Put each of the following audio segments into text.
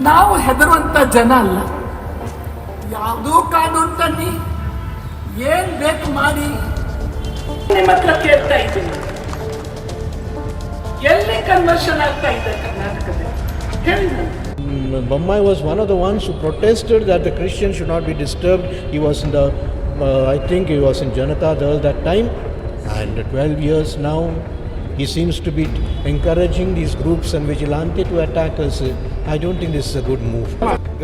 ನಾವು ಹೆದರುವಂಥ ಜನ ಅಲ್ಲ. ಯಾವುದೋ ಕಾನೂನು ತನ್ನಿ, ಏನು ಬೇಕು ಮಾಡಿ ನಿಮ್ಮ ಹತ್ರ ಕೇಳ್ತಾ ಇದ್ದೀನಿ. ಎಲ್ಲಿ ಕನ್ವರ್ಷನ್ ಆಗ್ತಾ ಇದೆ ಕರ್ನಾಟಕದಲ್ಲಿ ಹೇಳಿ. Bommai was one of the ones who protested that the Christians should not be disturbed. He was in the, I think he was in Janata Dal that time, and 12 years now, he seems to be encouraging these groups and vigilante to attack us. I don't think this is a good move.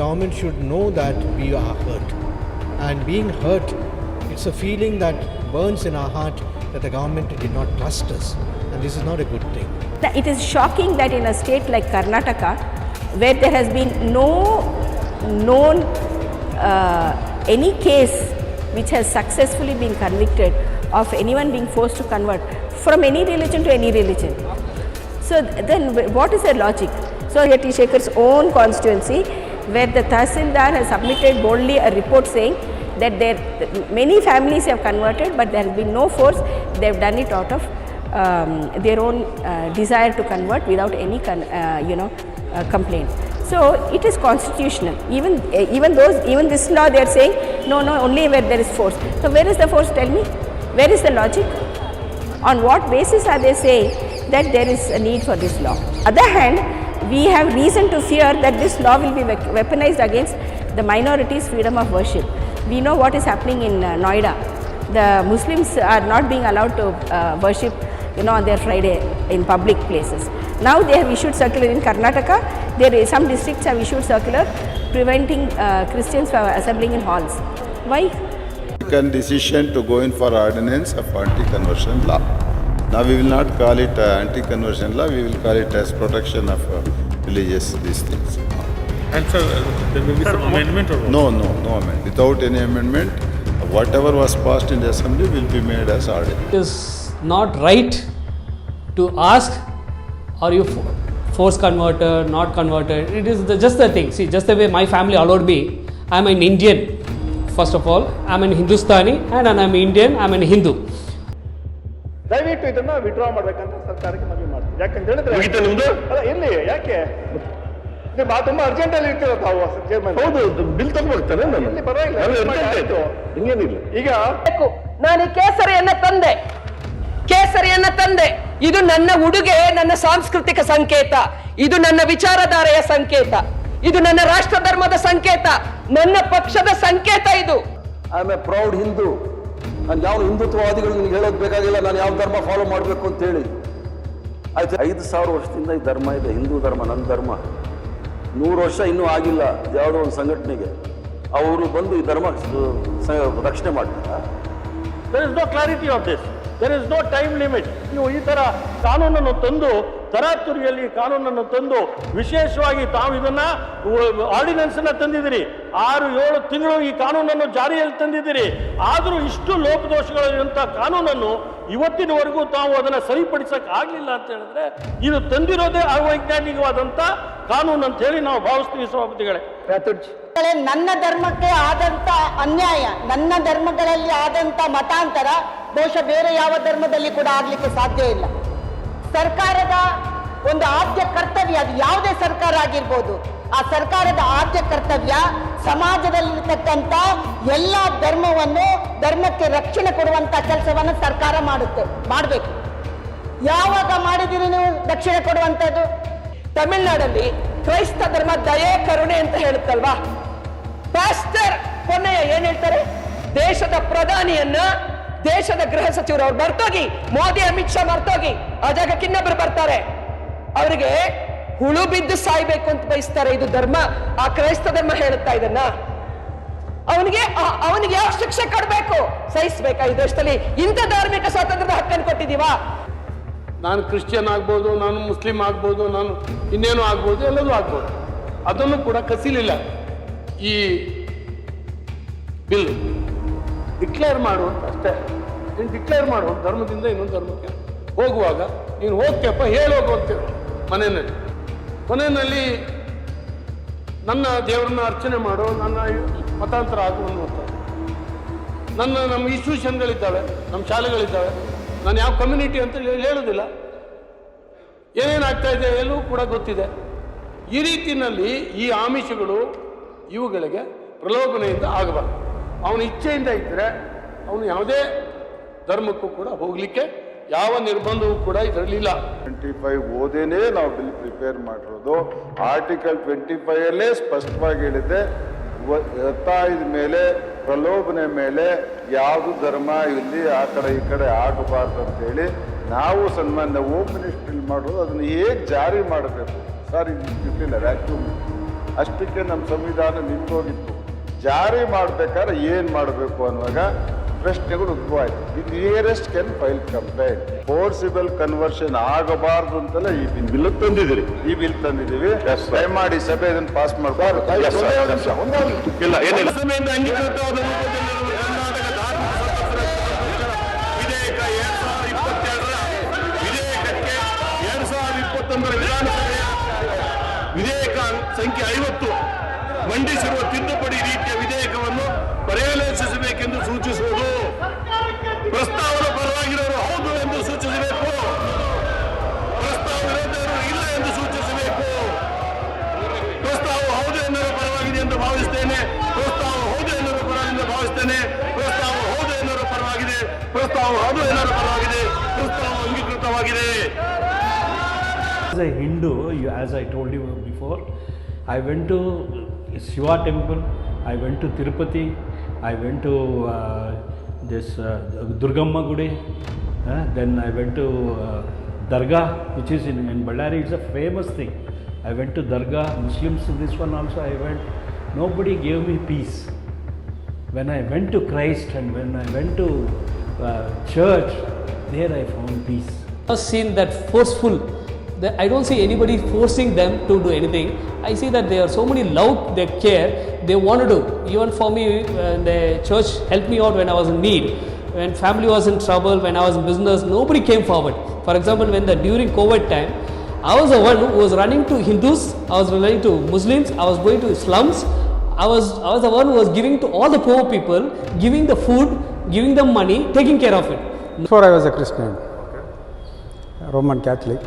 Government should know that we are hurt, and being hurt, it's a feeling that burns in our heart that the government did not trust us, and this is not a good thing. It is shocking that in a state like Karnataka, where there has been no known any case which has successfully been convicted of anyone being forced to convert from any religion to any religion. So then what is the logic? So at Shekhar's own constituency, where the Tahsildar has submitted boldly a report saying that many families have converted, but there has been no force. They have done it out of their own desire to convert without any complaint. So it is constitutional. Even this law they are saying no, only where there is force. So where is the force? Tell me, where is the logic? On what basis are they saying that there is a need for this law? On the other hand, we have reason to fear that this law will be weaponized against the minorities' freedom of worship. We know what is happening in Noida. The Muslims are not being allowed to worship on their Friday in public places. Now they have issued circular in Karnataka. Some districts have issued circular preventing Christians from assembling in halls. Why? Taken decision to go in for ordinance of anti-conversion law. Now we will not call it anti-conversion law. We will call it as protection of religious these things. And so there will be some amendment or what? No amendment. Without any amendment, whatever was passed in the assembly will be made as ordinance. It is not right to ask, are you force converted, not converted? It is just the thing. See, just the way my family allowed me, I am an Indian. First of all, I am an Hindustani, and I am Indian, I am an Hindu. ದಯವಿಟ್ಟು ಇದನ್ನ withdraw ಮಾಡ್ಬೇಕಂತ ಸರ್ಕಾರಕ್ಕೆ ಮನವಿ ಮಾಡ್ತೀವಿ. ಯಾಕಂತ ಹೇಳಿದ್ರೆ ಅಲ್ಲ ಎಲ್ಲಿ ಯಾಕೆ ತುಂಬಾ ಅರ್ಜೆಂಟ್ ಅಲ್ಲಿ ಇರ್ತೀರ ತಾವು ಚೇರ್ಮನ್. ಹೌದು, ಬಿಲ್ ತಗೊಂಡ್ಬರ್ತಾರೆ. ಇಲ್ಲಿ ಪರವಾಗಿಲ್ಲ, ಹಿಂಗೇನಿಲ್ಲ. ಈಗ ನಾನು ಕೇಸರಿಯನ್ನ ತಂದೆ. ಇದು ನನ್ನ ಉಡುಗೆ, ನನ್ನ ಸಾಂಸ್ಕೃತಿಕ ಸಂಕೇತ, ಇದು ನನ್ನ ವಿಚಾರಧಾರೆಯ ಸಂಕೇತ, ಇದು ನನ್ನ ರಾಷ್ಟ್ರ ಧರ್ಮದ ಸಂಕೇತ, ನನ್ನ ಪಕ್ಷದ ಸಂಕೇತ. ಇದು I am A proud Hindu. ನಾನು ಯಾವ ಹಿಂದುತ್ವವಾದಿಗಳು ನಿಮ್ಗೆ ಹೇಳೋದು ಬೇಕಾಗಿಲ್ಲ ನಾನು ಯಾವ ಧರ್ಮ ಫಾಲೋ ಮಾಡಬೇಕು ಅಂತ ಹೇಳಿ. ಆಯ್ತು, 5,000 ವರ್ಷದಿಂದ ಈ ಧರ್ಮ ಇದೆ, ಹಿಂದೂ ಧರ್ಮ, ನನ್ನ ಧರ್ಮ. 100 ವರ್ಷ ಇನ್ನೂ ಆಗಿಲ್ಲ ಯಾವುದೋ ಒಂದು ಸಂಘಟನೆಗೆ ಅವರು ಬಂದು ಈ ಧರ್ಮ ರಕ್ಷಣೆ ಮಾಡ್ತಾರೆ. there is no clarity of this. There is no time limit. ನೀವು ಈ ತರ ಕಾನೂನನ್ನು ತಂದು ತರಾತುರಿಯಲ್ಲಿ ಕಾನೂನನ್ನು ತಂದು ವಿಶೇಷವಾಗಿ ತಾವು ಇದನ್ನ ಆರ್ಡಿನೆನ್ಸ್ ಅನ್ನ ತಂದಿದ್ದೀರಿ. 6-7 ತಿಂಗಳು ಈ ಕಾನೂನನ್ನು ಜಾರಿಯಲ್ಲಿ ತಂದಿದ್ದೀರಿ. ಆದರೂ ಇಷ್ಟು ಲೋಪದೋಷಗಳಿರುವಂಥ ಕಾನೂನನ್ನು ಇವತ್ತಿನವರೆಗೂ ತಾವು ಅದನ್ನು ಸರಿಪಡಿಸಕ್ಕೆ ಆಗಲಿಲ್ಲ ಅಂತ ಹೇಳಿದ್ರೆ ಇದು ತಂದಿರೋದೇ ಅವೈಜ್ಞಾನಿಕವಾದಂಥ ಕಾನೂನು ಅಂತ ಹೇಳಿ ನಾವು ಭಾವಿಸ್ತೀವಿ ಸಭಾಪತಿಗಳೇ. ನನ್ನ ಧರ್ಮಕ್ಕೆ ಆದಂತ ಅನ್ಯಾಯ, ನನ್ನ ಧರ್ಮಗಳಲ್ಲಿ ಆದಂತ ಮತಾಂತರ ಬಹುಶಃ ಬೇರೆ ಯಾವ ಧರ್ಮದಲ್ಲಿ ಕೂಡ ಆಗ್ಲಿಕ್ಕೆ ಸಾಧ್ಯ ಇಲ್ಲ. ಸರ್ಕಾರದ ಒಂದು ಆದ್ಯ ಕರ್ತವ್ಯ, ಅದು ಯಾವುದೇ ಸರ್ಕಾರ ಆಗಿರ್ಬೋದು, ಆ ಸರ್ಕಾರದ ಆದ್ಯ ಕರ್ತವ್ಯ ಸಮಾಜದಲ್ಲಿರ್ತಕ್ಕಂಥ ಎಲ್ಲ ಧರ್ಮಕ್ಕೆ ರಕ್ಷಣೆ ಕೊಡುವಂತ ಕೆಲಸವನ್ನು ಸರ್ಕಾರ ಮಾಡಬೇಕು. ಯಾವಾಗ ಮಾಡಿದಿರಿ ನೀವು ರಕ್ಷಣೆ ಕೊಡುವಂಥದ್ದು? ತಮಿಳುನಾಡಲ್ಲಿ ಕ್ರೈಸ್ತ ಧರ್ಮ ದಯೆ ಕರುಣೆ ಅಂತ ಹೇಳುತ್ತಲ್ವಾ? ಪಾಸ್ಟರ್ ಪೊನ್ನೆಯ ಏನ್ ಹೇಳ್ತಾರೆ? ದೇಶದ ಪ್ರಧಾನಿಯನ್ನ, ದೇಶದ ಗೃಹ ಸಚಿವರು ಅವ್ರು ಮರ್ತೋಗಿ, ಮೋದಿ ಅಮಿತ್ ಶಾ ಮರ್ತೋಗಿ, ಆ ಜಾಗಕ್ಕೆ ಇನ್ನೊಬ್ರು ಬರ್ತಾರೆ, ಅವರಿಗೆ ಹುಳು ಬಿದ್ದು ಸಾಯ್ಬೇಕು ಅಂತ ಬಯಸ್ತಾರೆ. ಇದು ಧರ್ಮ, ಆ ಕ್ರೈಸ್ತ ಧರ್ಮ ಹೇಳುತ್ತಾ ಇದನ್ನ. ಅವನಿಗೆ ಯಾವ ಶಿಕ್ಷೆ ಕೊಡಬೇಕು? ಸಹಿಸ್ಬೇಕಾ? ಈ ದೇಶದಲ್ಲಿ ಇಂಥ ಧಾರ್ಮಿಕ ಸ್ವಾತಂತ್ರ್ಯದ ಹಕ್ಕನ್ನು ಕೊಟ್ಟಿದೀವಾ? ನಾನು ಕ್ರಿಶ್ಚಿಯನ್ ಆಗ್ಬೋದು, ನಾನು ಮುಸ್ಲಿಂ ಆಗ್ಬೋದು, ನಾನು ಇನ್ನೇನು ಆಗ್ಬೋದು, ಎಲ್ಲದೂ ಆಗ್ಬೋದು. ಅದನ್ನು ಕೂಡ ಕಸಿಲಿಲ್ಲ ಈ ಬಿಲ್. ಡಿಕ್ಲೇರ್ ಮಾಡುವಂತ ಅಷ್ಟೇ. ನೀನು ಡಿಕ್ಲೇರ್ ಮಾಡುವ ಧರ್ಮದಿಂದ ಇನ್ನೊಂದು ಧರ್ಮಕ್ಕೆ ಹೋಗುವಾಗ ನೀನು ಹೋಗ್ಯಪ್ಪ ಹೇಳೋಗು ಅಂತೇಳಿ ಕೊನೆಯಲ್ಲಿ ನನ್ನ ದೇವರನ್ನ ಅರ್ಚನೆ ಮಾಡೋ, ನನ್ನ ಮತಾಂತರ ಆಗು ಅನ್ನುವಂಥ ನಮ್ಮ ಇನ್ಸ್ಟಿಟ್ಯೂಷನ್ಗಳಿದ್ದಾವೆ, ನಮ್ಮ ಶಾಲೆಗಳಿದ್ದಾವೆ. ನಾನು ಯಾವ ಕಮ್ಯುನಿಟಿ ಅಂತ ಹೇಳೋದಿಲ್ಲ. ಏನೇನಾಗ್ತಾ ಇದೆ ಎಲ್ಲವೂ ಕೂಡ ಗೊತ್ತಿದೆ. ಈ ರೀತಿಯಲ್ಲಿ ಈ ಆಮಿಷಗಳು ಇವುಗಳಿಗೆ ಪ್ರಲೋಭನೆಯಿಂದ ಆಗಬಾರ್ದು. ಅವನ ಇಚ್ಛೆಯಿಂದ ಇದ್ದರೆ ಅವನು ಯಾವುದೇ ಧರ್ಮಕ್ಕೂ ಕೂಡ ಹೋಗಲಿಕ್ಕೆ ಯಾವ ನಿರ್ಬಂಧವೂ ಕೂಡ ಇದರಲ್ಲಿಲ್ಲ. 25 ಓದೇನೇ ನಾವು ಬಿಲ್ ಪ್ರಿಪೇರ್ ಮಾಡಿರೋದು. ಆರ್ಟಿಕಲ್ 25 ಅಲ್ಲೇ ಸ್ಪಷ್ಟವಾಗಿ ಹೇಳಿದೆ, ಒತ್ತಾಯದ ಮೇಲೆ ಪ್ರಲೋಭನೆ ಮೇಲೆ ಯಾವುದು ಧರ್ಮ ಇಲ್ಲಿ ಆ ಕಡೆ ಈ ಕಡೆ ಆಗಬಾರ್ದು ಅಂತೇಳಿ ನಾವು ಸನ್ಮಾನ್ಯ ಹೋಮ್ ಮಿನಿಸ್ಟ್ರಿ ಮಾಡೋದು. ಅದನ್ನು ಹೇಗೆ ಜಾರಿ ಮಾಡಬೇಕು ಸರ್, ಇರಲಿಲ್ಲ ವ್ಯಾಕ್ಯೂಮ್. ಅಷ್ಟಕ್ಕೆ ನಮ್ಮ ಸಂವಿಧಾನ ನಿಂತೋಗಿತ್ತು. ಜಾರಿ ಮಾಡಬೇಕಾದ್ರೆ ಏನು ಮಾಡಬೇಕು ಅನ್ನುವಾಗ ಪ್ರಶ್ನೆಗಳು ಉದ್ಭವ ಆಯಿತು. The nearest can file complaint. Forcible conversion ಆಗಬಾರ್ದು ಅಂತೆಲ್ಲ ಈ ಬಿಲ್ ತಂದಿದ್ದೀರಿ. ಈ ಬಿಲ್ ತಂದಿದ್ದೀವಿ. ದಯಮಾಡಿ ಸಭೆ ಇದನ್ನು ಪಾಸ್ ಮಾಡಬಾರ್ದು. ಇಲ್ಲ ಏನಿಲ್ಲ. ಸಭೆಯಿಂದ ಅಂಗೀಕೃತವಾದ ರೂಪದಲ್ಲಿರುವ ಕರ್ನಾಟಕ ಧಾರ್ಮಿಕ ವಿಧೇಯಕ 2022ರ ವಿಧೇಯಕಕ್ಕೆ 2021ರ ವಿಧಾನಸಭೆಯ ವಿಧೇಯಕ ಸಂಖ್ಯೆ 50 ಮಂಡಿಸಿರುವ ತಿದ್ದುಪಡಿ ರೀತಿಯ ವಿಧೇಯಕವನ್ನು ಪರಿಶೀಲಿಸಬೇಕೆಂದು ಸೂಚಿಸುವುದು. ಪ್ರಸ್ತಾವದ ಪರವಾಗಿರೋರು ಹೌದು ಎಂದು ಸೂಚಿಸಬೇಕು, ಪ್ರಸ್ತಾವ ವಿರೋಧರು ಇಲ್ಲ ಎಂದು ಸೂಚಿಸಬೇಕು. ಪ್ರಸ್ತಾವ ಹೌದು ಎನ್ನುವ ಪರವಾಗಿದೆ ಎಂದು ಭಾವಿಸುತ್ತೇನೆ, ಪ್ರಸ್ತಾವ ಹೌದು ಎನ್ನುವ ಪರವಾಗಿಂದ ಭಾವಿಸುತ್ತೇನೆ, ಪ್ರಸ್ತಾವ ಹೌದು ಎನ್ನುವ ಪರವಾಗಿದೆ, ಪ್ರಸ್ತಾವ ಹೌದು ಎನ್ನುವ ಪರವಾಗಿದೆ, ಪ್ರಸ್ತಾವ ಅಂಗೀಕೃತವಾಗಿದೆ. As a Hindu, as I told you before, I went to Shiva temple, I went to Tirupati, I went to this Durgamma Gudi, then I went to Dargah, which is in Ballari. It's a famous thing. I went to Dargah, Muslims, this one also I went. Nobody gave me peace. When I went to Christ and when I went to church, there I found peace. I've seen that forceful. I don't see anybody forcing them to do anything. I see that there are so many love, they care, they want to do. Even for me, the church helped me out when I was in need, when family was in trouble, when I was in business, nobody came forward. For example, during COVID time, I was the one who was running to Hindus, I was running to Muslims, I was going to slums. I was the one who was giving to all the poor people, giving the food, giving them money, taking care of it. Before I was a Christian, Roman Catholic.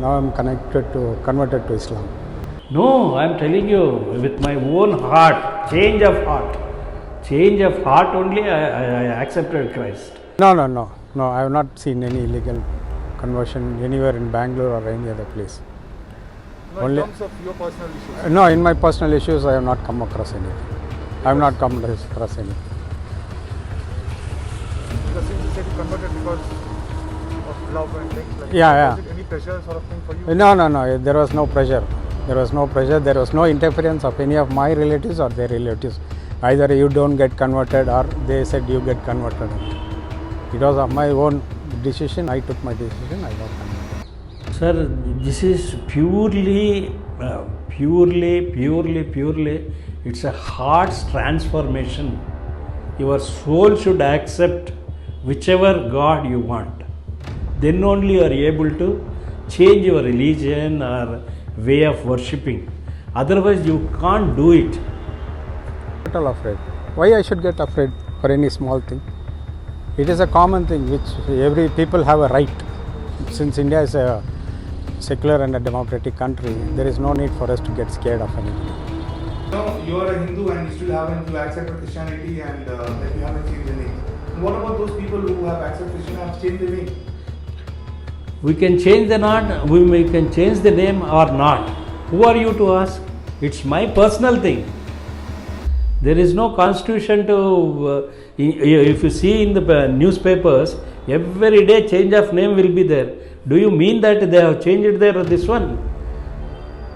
Now I'm converted to Islam. No, I'm telling you, with my own heart, change of heart only I accepted Christ. No, I have not seen any illegal conversion anywhere in Bangalore or any other place. No, only, in terms of your personal issues? No, in my personal issues I have not come across anything. I have not come across anything. Because since you said you converted because of love and things like Yeah. Was it any pressure sort of thing for you? No, there was no pressure. There was no interference of any of my relatives or their relatives. Either you don't get converted or they said you get converted. It was of my own decision. I took my decision. I got converted. Sir, this is purely, it's a heart's transformation. Your soul should accept whichever God you want. Then only you are able to change your religion or way of worshipping. Otherwise you can't do it. Not all afraid. Why I should get afraid for any small thing? It is a common thing which every people have a right. Since India is a secular and a democratic country, there is no need for us to get scared of anything. No, you are a Hindu and you still haven't accepted Christianity and that you haven't changed the name. And what about those people who have accepted Christianity and have changed the name? We can change the name or not. Who are you to ask? It's my personal thing. There is no constitution to, if you see in the newspapers, every day change of name will be there. Do you mean that they have changed this one?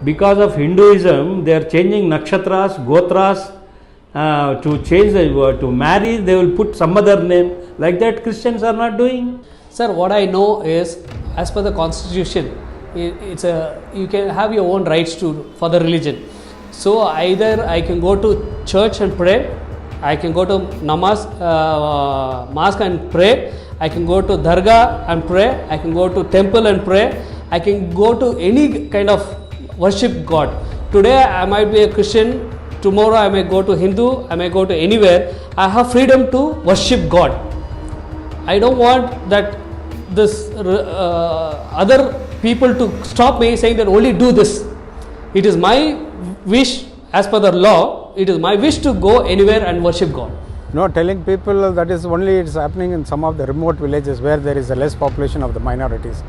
Because of Hinduism, they are changing nakshatras, gotras, to change to marry, they will put some other name. Like that Christians are not doing. Sir, what I know is, as per the constitution, you can have your own rights for the religion. So either I can go to church and pray, I can go to mosque and pray, I can go to dargah and pray, I can go to temple and pray, I can go to any kind of worship God. Today I might be a Christian, tomorrow I may go to Hindu, I may go to anywhere. I have freedom to worship God. I don't want that other people to stop me saying that only do this. It is my wish, as per the law, it is my wish to go anywhere and worship God. No, telling people that is only it's happening in some of the remote villages where there is a less population of the minorities,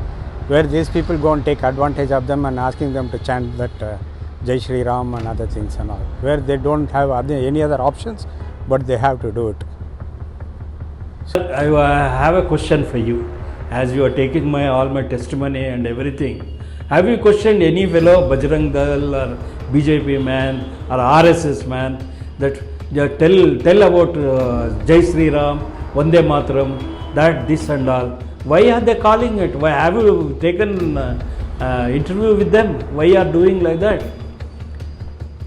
where these people go and take advantage of them and asking them to chant that Jai Shri Ram and other things and all, where they don't have any other options, but they have to do it. I have a question for you. As you are taking all my testimony and everything, have you questioned any fellow Bajrang Dal or BJP man or RSS man that tell about Jai Shri Ram, Vande Mataram, that this and all? Why are they calling it? Why have you taken interview with them? Why are doing like that?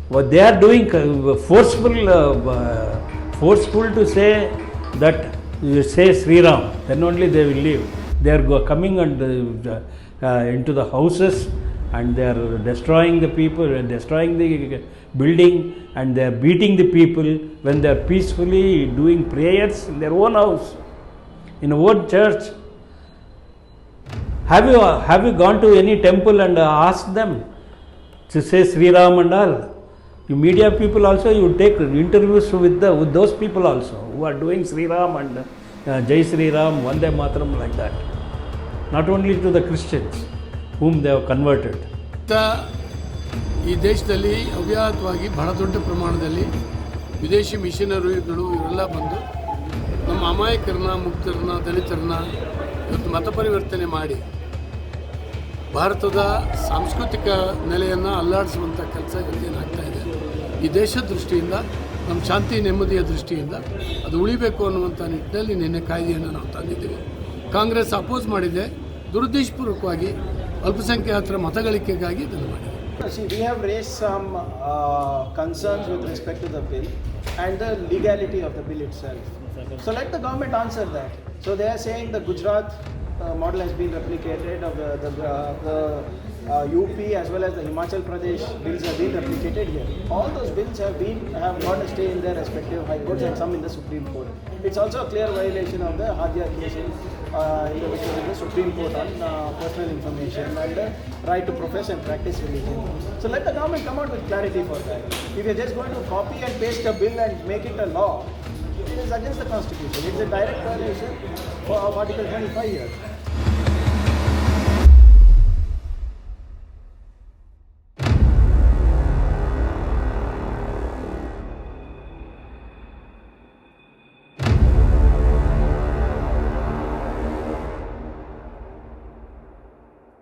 What they are doing forceful to say that you say Sri Ram, then only they will leave. They are coming and into the houses and they are destroying the people and destroying the building, and they are beating the people when they are peacefully doing prayers in their own house, in a own church. Have you gone to any temple and asked them to say Sri Ram and all? You media people also, you take interviews with those people also who are doing Sri Ram and Jai Shri Ram, Vande Mataram, like that. Not only to the Christians whom they have converted. ಈ ದೇಶದಲ್ಲಿ ಅವ್ಯಾಹತವಾಗಿ ಬಹಳ ದೊಡ್ಡ ಪ್ರಮಾಣದಲ್ಲಿ ವಿದೇಶಿ ಮಿಷನರಿಗಳು ಇವರೆಲ್ಲ ಬಂದು ನಮ್ಮ ಅಮಾಯಕರನ್ನ, ಮುಕ್ತರನ್ನ, ದಲಿತರನ್ನ ಇವತ್ತು ಮತ ಪರಿವರ್ತನೆ ಮಾಡಿ ಭಾರತದ ಸಾಂಸ್ಕೃತಿಕ ನೆಲೆಯನ್ನು ಅಲ್ಲಾಡಿಸುವಂಥ ಕೆಲಸ ಏನಾಗ್ತಾ ಇದೆ. ಈ ದೇಶದ ದೃಷ್ಟಿಯಿಂದ, ನಮ್ಮ ಶಾಂತಿ ನೆಮ್ಮದಿಯ ದೃಷ್ಟಿಯಿಂದ ಅದು ಉಳಿಬೇಕು ಅನ್ನುವಂಥ ನಿಟ್ಟಿನಲ್ಲಿ ನಿನ್ನೆ ಕಾಯ್ದೆಯನ್ನು ನಾವು ತಂದಿದ್ದೇವೆ. ಕಾಂಗ್ರೆಸ್ ಅಪೋಸ್ ಮಾಡಿದೆ, ದುರುದ್ದೇಶಪೂರ್ವಕವಾಗಿ ಅಲ್ಪಸಂಖ್ಯಾತರ ಮತಗಳಿಕೆಗಾಗಿ ಇದನ್ನು ಮಾಡಿದೆ. See, we have raised some concerns with respect to the bill and the legality of the bill itself. So let the government answer that. So they are saying the Gujarat model has been replicated, of the UP as well as the Himachal Pradesh bills have been replicated here. All those bills have got to stay in their respective high courts and some in the Supreme Court. It's also a clear violation of the Hadia case which was in the Supreme Court on personal information and the right to profess and practice religion. So let the government come out with clarity for that. If you're just going to copy and paste a bill and make it a law, it is against the Constitution. It's a direct violation of Article 25 here.